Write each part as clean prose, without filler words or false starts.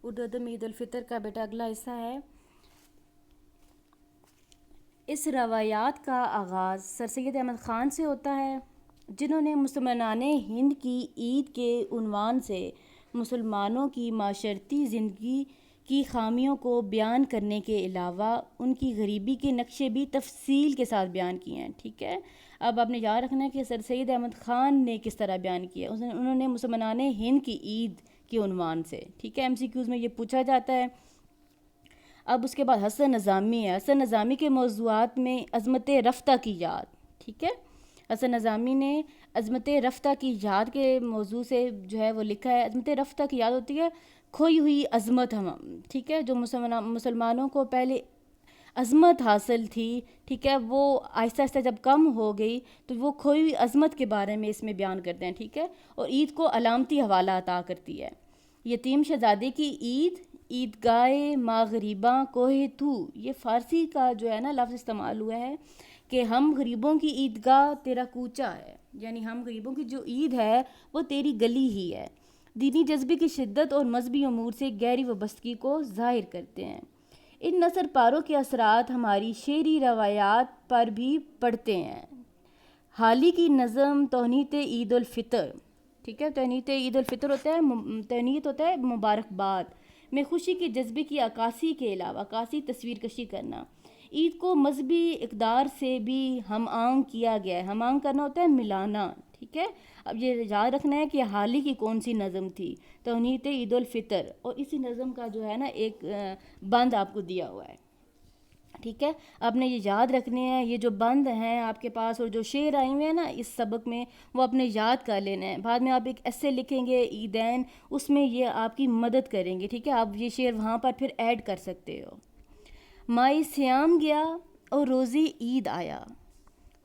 اردو ادب میں عید الفطر کا بیٹا اگلا حصہ ہے۔ اس روایات کا آغاز سر سید احمد خان سے ہوتا ہے، جنہوں نے مسلمانان ہند کی عید کے عنوان سے مسلمانوں کی معاشرتی زندگی کی خامیوں کو بیان کرنے کے علاوہ ان کی غریبی کے نقشے بھی تفصیل کے ساتھ بیان کیے ہیں۔ ٹھیک ہے، اب آپ نے یاد رکھنا ہے کہ سر سید احمد خان نے کس طرح بیان کیا۔ انہوں نے مسلمانان ہند کی عید کے عنوان سے، ٹھیک ہے، MCQs میں یہ پوچھا جاتا ہے۔ اب اس کے بعد حسن نظامی ہے۔ حسن نظامی کے موضوعات میں عظمت رفتہ کی یاد، ٹھیک ہے، حسن نظامی نے عظمت رفتہ کی یاد کے موضوع سے جو ہے وہ لکھا ہے۔ عظمت رفتہ کی یاد ہوتی ہے کھوئی ہوئی عظمت، ٹھیک ہے، جو مسلمانوں کو پہلے عظمت حاصل تھی، ٹھیک ہے، وہ آہستہ آہستہ جب کم ہو گئی تو وہ کھوئی ہوئی عظمت کے بارے میں اس میں بیان کرتے ہیں، ٹھیک ہے، اور عید کو علامتی حوالہ عطا کرتی ہے۔ یتیم شہزادے کی عید، عیدگاہ ماغریباں کوہ تو، یہ فارسی کا جو ہے نا لفظ استعمال ہوا ہے کہ ہم غریبوں کی عیدگاہ تیرا کوچہ ہے، یعنی ہم غریبوں کی جو عید ہے وہ تیری گلی ہی ہے۔ دینی جذبے کی شدت اور مذہبی امور سے گہری وابستگی کو ظاہر کرتے ہیں۔ ان نثر پاروں کے اثرات ہماری شعری روایات پر بھی پڑتے ہیں۔ حالی کی نظم تہنیت عید الفطر، ٹھیک ہے، تہنیت عید الفطر ہوتا ہے، تہنیت ہوتا ہے مبارکباد میں خوشی کے جذبے کی عکاسی کے علاوہ عکاسی تصویر کشی کرنا۔ عید کو مذہبی اقدار سے بھی ہم آہنگ کیا گیا ہے۔ ہم آہنگ کرنا ہوتا ہے ملانا، ٹھیک ہے۔ اب یہ یاد رکھنا ہے کہ حالی کی کون سی نظم تھی، تہنیت عید الفطر، اور اسی نظم کا جو ہے نا ایک بند آپ کو دیا ہوا ہے، ٹھیک ہے۔ آپ نے یہ یاد رکھنے ہیں، یہ جو بند ہیں آپ کے پاس اور جو شعر آئے ہوئے ہیں نا اس سبق میں، وہ اپنے یاد کر لینا ہے۔ بعد میں آپ ایک ایسے لکھیں گے عیدین، اس میں یہ آپ کی مدد کریں گے، ٹھیک ہے، آپ یہ شعر وہاں پر پھر ایڈ کر سکتے ہو۔ ماہ سیام گیا اور روزے عید آیا،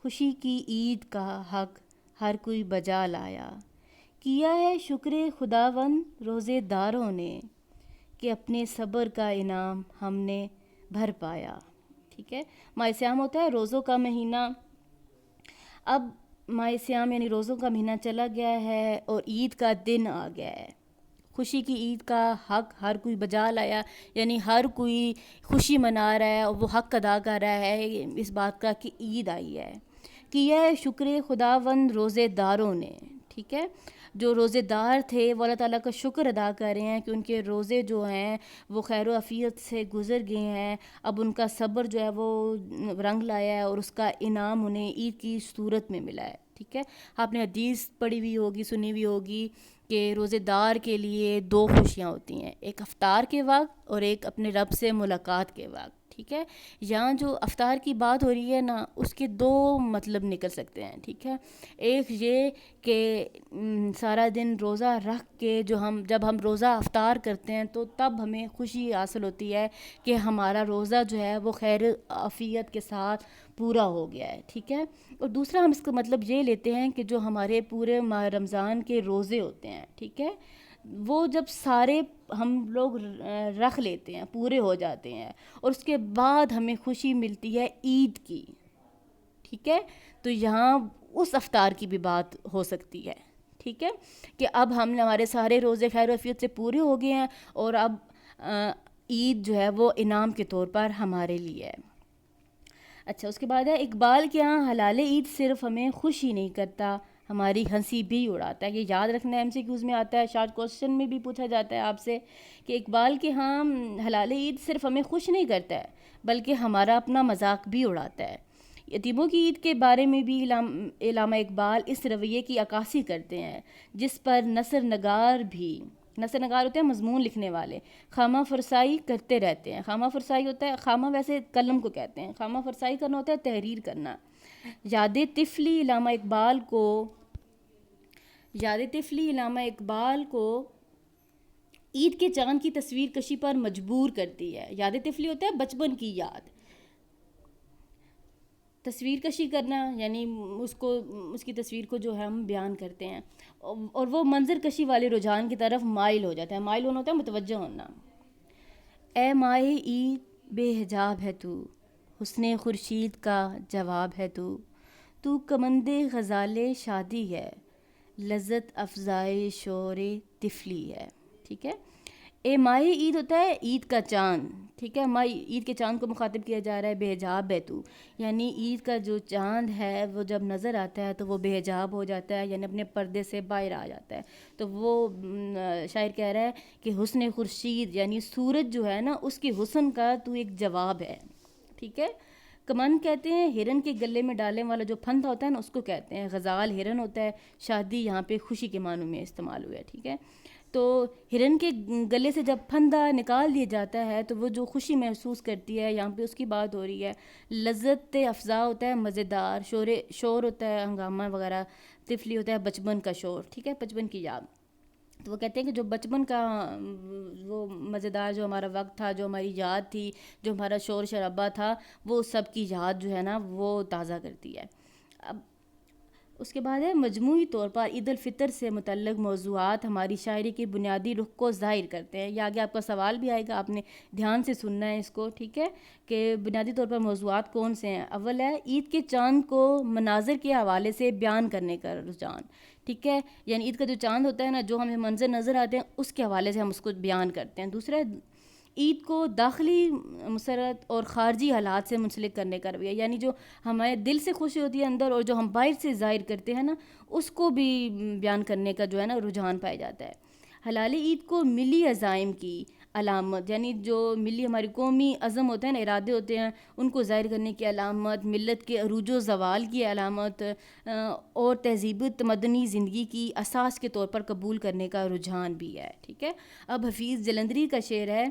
خوشی کی عید کا حق ہر کوئی بجا لایا، کیا ہے شکر خداوند روزے داروں نے، کہ اپنے صبر کا انعام ہم نے بھر پایا، ٹھیک ہے۔ ماہ سیام ہوتا ہے روزوں کا مہینہ۔ اب ماہ سیام یعنی روزوں کا مہینہ چلا گیا ہے اور عید کا دن آ گیا ہے۔ خوشی کی عید کا حق ہر کوئی بجا لایا، یعنی ہر کوئی خوشی منا رہا ہے اور وہ حق ادا کر رہا ہے اس بات کا کہ عید آئی ہے۔ کیا ہے شکر خداوند روزے داروں نے، ٹھیک ہے، جو روزے دار تھے وہ اللہ تعالیٰ کا شکر ادا کر رہے ہیں کہ ان کے روزے جو ہیں وہ خیر و عافیت سے گزر گئے ہیں۔ اب ان کا صبر جو ہے وہ رنگ لایا ہے اور اس کا انعام انہیں عید کی صورت میں ملا ہے، ٹھیک ہے۔ آپ نے حدیث پڑھی ہوئی ہوگی، سنی ہوئی ہوگی کہ روزے دار کے لیے دو خوشیاں ہوتی ہیں، ایک افطار کے وقت اور ایک اپنے رب سے ملاقات کے وقت، ٹھیک ہے۔ یہاں جو افطار کی بات ہو رہی ہے نا اس کے دو مطلب نکل سکتے ہیں، ٹھیک ہے۔ ایک یہ کہ سارا دن روزہ رکھ کے جب ہم روزہ افطار کرتے ہیں تو تب ہمیں خوشی حاصل ہوتی ہے کہ ہمارا روزہ جو ہے وہ خیر عافیت کے ساتھ پورا ہو گیا ہے، ٹھیک ہے۔ اور دوسرا ہم اس کا مطلب یہ لیتے ہیں کہ جو ہمارے پورے ماہ رمضان کے روزے ہوتے ہیں، ٹھیک ہے، وہ جب سارے ہم لوگ رکھ لیتے ہیں، پورے ہو جاتے ہیں اور اس کے بعد ہمیں خوشی ملتی ہے عید کی، ٹھیک ہے، تو یہاں اس افطار کی بھی بات ہو سکتی ہے، ٹھیک ہے، کہ اب ہمارے سارے روزے خیر و عافیت سے پورے ہو گئے ہیں اور اب عید جو ہے وہ انعام کے طور پر ہمارے لیے ہے۔ اچھا، اس کے بعد ہے اقبال کے ہاں حلال عید صرف ہمیں خوش ہی نہیں کرتا، ہماری ہنسی بھی اڑاتا ہے۔ یہ یاد رکھنا ہے، MCQs میں آتا ہے، شارٹ کوسچن میں بھی پوچھا جاتا ہے آپ سے کہ اقبال کے ہاں حلال عید صرف ہمیں خوش نہیں کرتا ہے بلکہ ہمارا اپنا مذاق بھی اڑاتا ہے۔ یتیموں کی عید کے بارے میں بھی علامہ اقبال اس رویے کی عکاسی کرتے ہیں جس پر نثر نگار ہوتے ہیں مضمون لکھنے والے، خامہ فرسائی کرتے رہتے ہیں۔ خامہ فرسائی ہوتا ہے، خامہ ویسے قلم کو کہتے ہیں، خامہ فرسائی کرنا ہوتا ہے تحریر کرنا۔ یاد طفلی علامہ اقبال کو عید کے چاند کی تصویر کشی پر مجبور کرتی ہے۔ یاد طفلی ہوتا ہے بچپن کی یاد، تصویر کشی کرنا یعنی اس کی تصویر کو جو ہے ہم بیان کرتے ہیں اور وہ منظر کشی والے رجحان کی طرف مائل ہو جاتا ہے۔ مائل ہونا ہوتا ہے متوجہ ہونا۔ اے ماہ عید بے حجاب ہے تو، حسن خورشید کا جواب ہے تو کمند غزال شادی ہے، لذت افزائے شور طفلی ہے، ٹھیک ہے۔ اے ماہی عید ہوتا ہے عید کا چاند، ٹھیک ہے، ماہی عید کے چاند کو مخاطب کیا جا رہا ہے، بے حجاب ہے تو، یعنی عید کا جو چاند ہے وہ جب نظر آتا ہے تو وہ بے حجاب ہو جاتا ہے، یعنی اپنے پردے سے باہر آ جاتا ہے. تو وہ شاعر کہہ رہا ہے کہ حسن خورشید یعنی سورج جو ہے نا اس کی حسن کا تو ایک جواب ہے. ٹھیک ہے. کمن کہتے ہیں ہرن کے گلے میں ڈالنے والا جو پھندا ہوتا ہے نا اس کو کہتے ہیں. غزال ہرن ہوتا ہے، شادی یہاں پہ خوشی کے معنوں میں استعمال ہوا ہے. ٹھیک ہے. تو ہرن کے گلے سے جب پھندا نکال دیا جاتا ہے تو وہ جو خوشی محسوس کرتی ہے، یہاں پہ اس کی بات ہو رہی ہے. لذت افزا ہوتا ہے، مزیدار شور ہوتا ہے، ہنگامہ وغیرہ، طفلی ہوتا ہے، بچپن کا شور. ٹھیک ہے، بچپن کی یاد. تو وہ کہتے ہیں کہ جو بچپن کا وہ مزیدار جو ہمارا وقت تھا، جو ہماری یاد تھی، جو ہمارا شور شرابہ تھا، وہ سب کی یاد جو ہے نا وہ تازہ کرتی ہے. اب اس کے بعد ہے مجموعی طور پر عید الفطر سے متعلق موضوعات ہماری شاعری کے بنیادی رخ کو ظاہر کرتے ہیں. یہ آگے آپ کا سوال بھی آئے گا، آپ نے دھیان سے سننا ہے اس کو. ٹھیک ہے، کہ بنیادی طور پر موضوعات کون سے ہیں. اول ہے عید کے چاند کو مناظر کے حوالے سے بیان کرنے کا رجحان. ٹھیک ہے، یعنی عید کا جو چاند ہوتا ہے نا، جو ہمیں منظر نظر آتے ہیں اس کے حوالے سے ہم اس کو بیان کرتے ہیں. دوسرا ہے عید کو داخلی مسرت اور خارجی حالات سے منسلک کرنے کا رویہ، یعنی جو ہمارے دل سے خوشی ہوتی ہے اندر اور جو ہم باہر سے ظاہر کرتے ہیں نا اس کو بھی بیان کرنے کا جو ہے نا رجحان پایا جاتا ہے. حلال عید کو ملی عزائم کی علامت، یعنی جو ملی ہماری قومی عزم ہوتے ہیں نا، ارادے ہوتے ہیں، ان کو ظاہر کرنے کی علامت، ملت کے عروج و زوال کی علامت اور تہذیب تمدنی زندگی کی اساس کے طور پر قبول کرنے کا رجحان بھی ہے. ٹھیک ہے. اب حفیظ جلندری کا شعر ہے: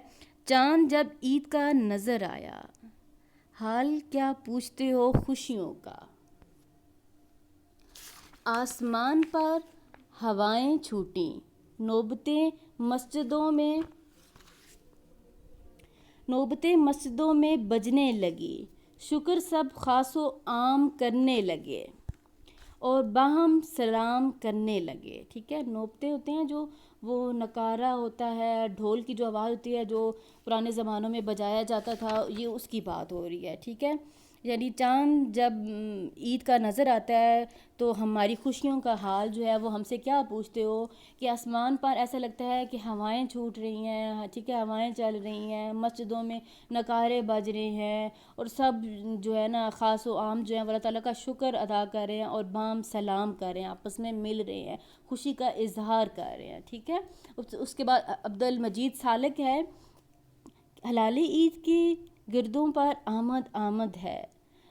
چاند جب عید کا نظر آیا، حال کیا پوچھتے ہو خوشیوں کا. آسمان پر ہوائیں چھوٹیں، نوبتیں مسجدوں میں بجنے لگی، شکر سب خاص و عام کرنے لگے اور باہم سلام کرنے لگے. ٹھیک ہے. نوبتیں ہوتے ہیں جو وہ نکارہ ہوتا ہے، ڈھول کی جو آواز ہوتی ہے جو پرانے زمانوں میں بجایا جاتا تھا، یہ اس کی بات ہو رہی ہے. ٹھیک ہے. یعنی چاند جب عید کا نظر آتا ہے تو ہماری خوشیوں کا حال جو ہے وہ ہم سے کیا پوچھتے ہو، کہ آسمان پر ایسا لگتا ہے کہ ہوائیں چھوٹ رہی ہیں. ٹھیک ہے، ہوائیں چل رہی ہیں، مسجدوں میں نکارے بج رہے ہیں اور سب جو ہے نا خاص و عام جو ہیں اللہ تعالیٰ کا شکر ادا کر رہے ہیں اور بام سلام کر رہے ہیں، آپس میں مل رہے ہیں، خوشی کا اظہار کر رہے ہیں. ٹھیک ہے. اس کے بعد عبدالمجید سالک ہے: حلال عید کی گردوں پر آمد آمد ہے،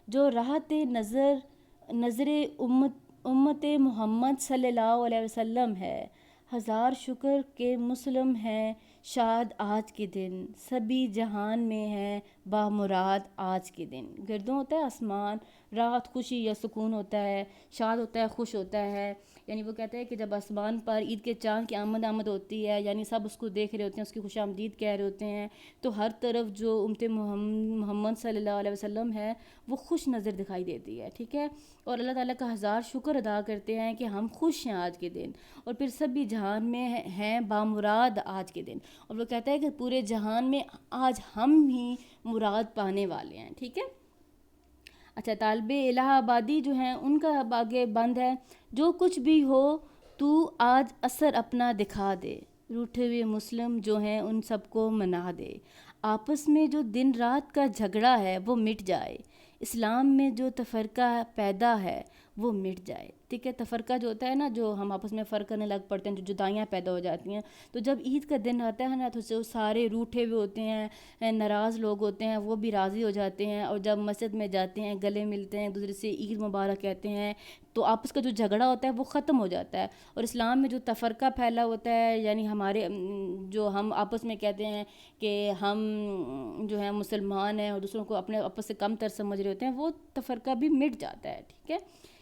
جو راحت نظر امت محمد صلی اللہ علیہ وسلم ہے. ہزار شکر کے مسلم ہیں شاد آج کے دن، سبھی جہان میں ہے بامراد آج کے دن. گردوں ہوتا ہے آسمان، راحت خوشی یا سکون ہوتا ہے، شاد ہوتا ہے خوش ہوتا ہے. یعنی وہ کہتے ہیں کہ جب آسمان پر عید کے چاند کی آمد ہوتی ہے، یعنی سب اس کو دیکھ رہے ہوتے ہیں، اس کی خوش آمدید کہہ رہے ہوتے ہیں، تو ہر طرف جو امت محمد صلی اللہ علیہ وسلم ہے وہ خوش نظر دکھائی دیتی ہے. ٹھیک ہے. اور اللہ تعالیٰ کا ہزار شکر ادا کرتے ہیں کہ ہم خوش ہیں آج کے دن، اور پھر سبھی جہان میں ہیں بامراد آج کے دن. اور وہ کہتا ہے کہ پورے جہان میں آج ہم ہی مراد پانے والے ہیں. ٹھیک ہے. اچھا، طالب الہ آبادی جو ہیں ان کا آگے بند ہے: جو کچھ بھی ہو تو آج اثر اپنا دکھا دے، روٹھے ہوئے مسلم جو ہیں ان سب کو منا دے، آپس میں جو دن رات کا جھگڑا ہے وہ مٹ جائے، اسلام میں جو تفرقہ پیدا ہے وہ مٹ جائے. ٹھیک ہے. تفرقہ جو ہوتا ہے نا، جو ہم آپس میں فرق کرنے لگ پڑتے ہیں، جو جدائیاں پیدا ہو جاتی ہیں، تو جب عید کا دن آتا ہے نا تو جو سارے روٹھے ہوئے ہوتے ہیں، ناراض لوگ ہوتے ہیں، وہ بھی راضی ہو جاتے ہیں، اور جب مسجد میں جاتے ہیں گلے ملتے ہیں، ایک دوسرے سے عید مبارک کہتے ہیں، تو آپس کا جو جھگڑا ہوتا ہے وہ ختم ہو جاتا ہے. اور اسلام میں جو تفرقہ پھیلا ہوتا ہے، یعنی ہمارے جو ہم آپس میں کہتے ہیں کہ ہم جو ہیں مسلمان ہیں اور دوسروں کو اپنے آپس سے کم تر سمجھ رہے ہوتے ہیں، وہ تفرقہ بھی مٹ جاتا ہے. ٹھیک ہے.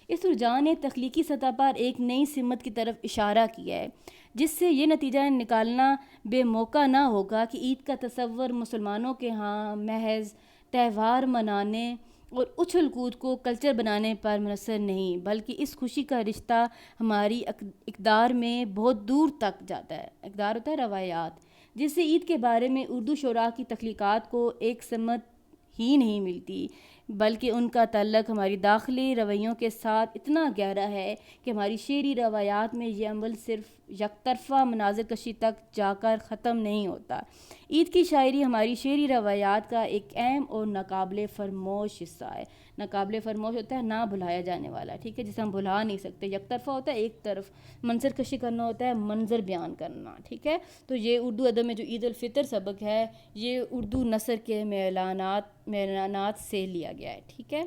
اس رجحان نے تخلیقی سطح پر ایک نئی سمت کی طرف اشارہ کیا ہے، جس سے یہ نتیجہ نکالنا بے موقع نہ ہوگا کہ عید کا تصور مسلمانوں کے ہاں محض تہوار منانے اور اچھل کود کو کلچر بنانے پر منحصر نہیں، بلکہ اس خوشی کا رشتہ ہماری اقدار میں بہت دور تک جاتا ہے. اقدار ہوتا ہے روایات، جس سے عید کے بارے میں اردو شعراء کی تخلیقات کو ایک سمت ہی نہیں ملتی. بلکہ ان کا تعلق ہماری داخلی رویوں کے ساتھ اتنا گہرا ہے کہ ہماری شعری روایات میں یہ عمل صرف یک طرفہ مناظر کشی تک جا کر ختم نہیں ہوتا۔ عید کی شاعری ہماری شعری روایات کا ایک اہم اور ناقابل فراموش حصہ ہے۔ ناقابل فراموش ہوتا ہے نہ بھلایا جانے والا، ٹھیک ہے، جسے ہم بھلا نہیں سکتے۔ یک طرفہ ہوتا ہے ایک طرف منظر کشی کرنا ہوتا ہے، منظر بیان کرنا، ٹھیک ہے۔ تو یہ اردو ادب میں جو عید الفطر سبق ہے یہ اردو نثر کے میلانات سے لیا گیا ہے، ٹھیک ہے۔